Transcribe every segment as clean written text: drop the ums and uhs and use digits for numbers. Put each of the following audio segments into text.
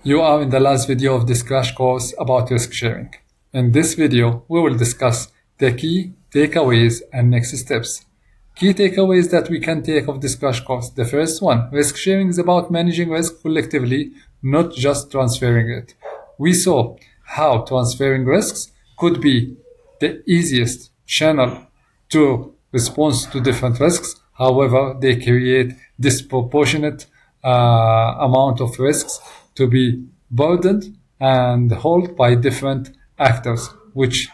You are in the last video of this crash course about risk sharing. In this video, we will discuss the key takeaways and next steps. Key takeaways that we can take of this crash course. The first one, risk sharing is about managing risk collectively, not just transferring it. We saw how transferring risks could be the easiest channel to respond to different risks. However, they create disproportionate amount of risks to be burdened and held by different actors, which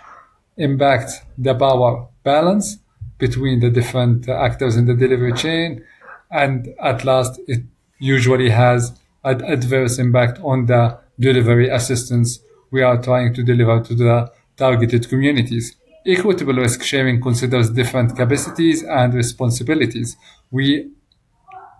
impacts the power balance between the different actors in the delivery chain, and at last it usually has an adverse impact on the delivery assistance we are trying to deliver to the targeted communities. Equitable risk sharing considers different capacities and responsibilities. We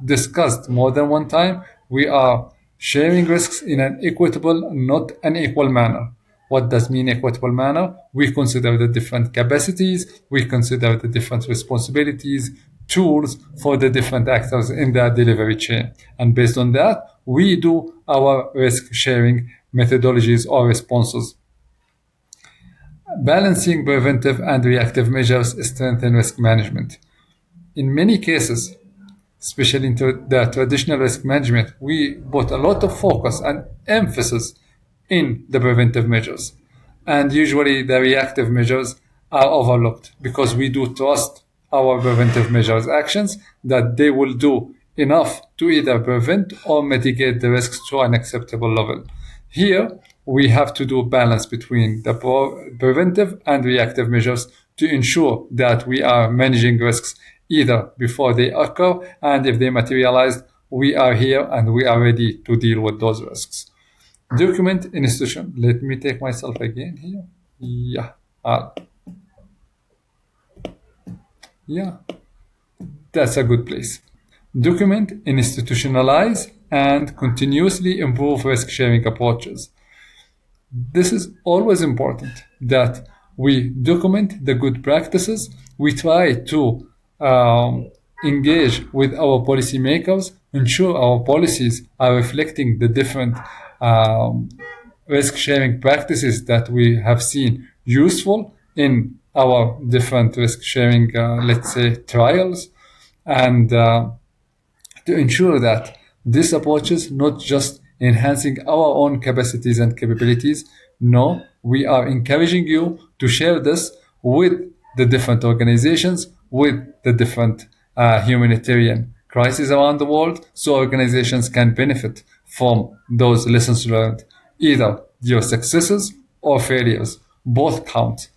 discussed more than one time, we are sharing risks in an equitable, not an equal manner. What does mean equitable manner? We consider the different capacities, we consider the different responsibilities, tools for the different actors in the delivery chain. And based on that, we do our risk sharing methodologies or responses. Balancing preventive and reactive measures strengthen risk management. In many cases, especially into the traditional risk management, we put a lot of focus and emphasis in the preventive measures. And usually the reactive measures are overlooked because we do trust our preventive measures actions that they will do enough to either prevent or mitigate the risks to an acceptable level. Here, we have to do balance between the preventive and reactive measures to ensure that we are managing risks either before they occur, and if they materialize, we are here and we are ready to deal with those risks. Document institution. Let me take myself again here. Yeah, that's a good place. Document, institutionalize, and continuously improve risk sharing approaches. This is always important that we document the good practices. We try to engage with our policymakers, ensure our policies are reflecting the different risk sharing practices that we have seen useful in our different risk sharing, let's say, trials, and to ensure that this approach is not just enhancing our own capacities and capabilities. No, we are encouraging you to share this with the different organizations, with the different humanitarian crises around the world, so organizations can benefit from those lessons learned. Either your successes or failures, both count.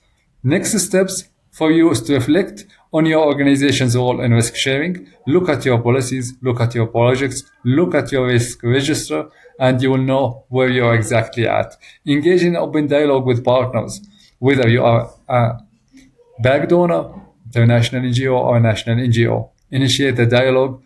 Next steps for you is to reflect on your organization's role in risk sharing. Look at your policies, look at your projects, look at your risk register, and you will know where you're exactly at. Engage in open dialogue with partners, whether you are a back donor, international NGO, or a national NGO. Initiate a dialogue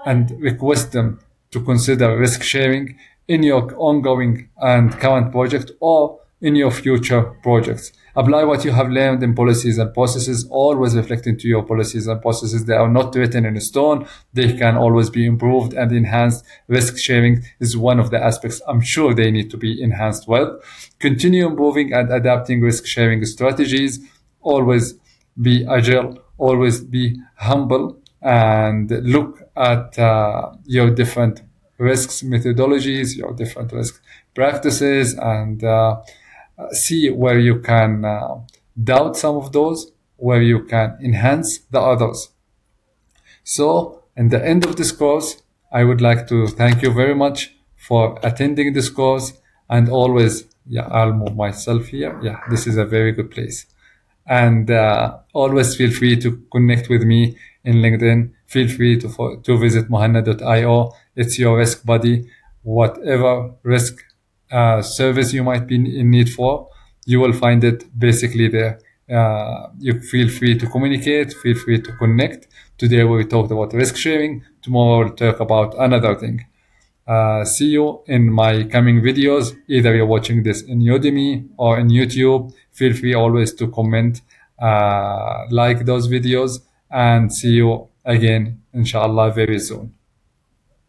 and request them to consider risk sharing in your ongoing and current project or in your future projects. Apply what you have learned in policies and processes, always reflecting to your policies and processes. They are not written in stone. They can always be improved and enhanced. Risk sharing is one of the aspects I'm sure they need to be enhanced with. Continue improving and adapting risk sharing strategies. Always be agile, always be humble, and look at your different risks methodologies, your different risk practices, and see where you can doubt some of those, where you can enhance the others. So, in the end of this course, I would like to thank you very much for attending this course, and always, I'll move myself here. This is a very good place. And always feel free to connect with me in LinkedIn. Feel free to visit mohanna.io. It's your risk buddy. Whatever risk service you might be in need for, you will find it basically there. You feel free to communicate, feel free to connect. Today we talked about risk sharing. Tomorrow we'll talk about another thing. See you in my coming videos. Either you're watching this in Udemy or in YouTube. Feel free always to comment, like those videos, and see you again, inshallah, very soon.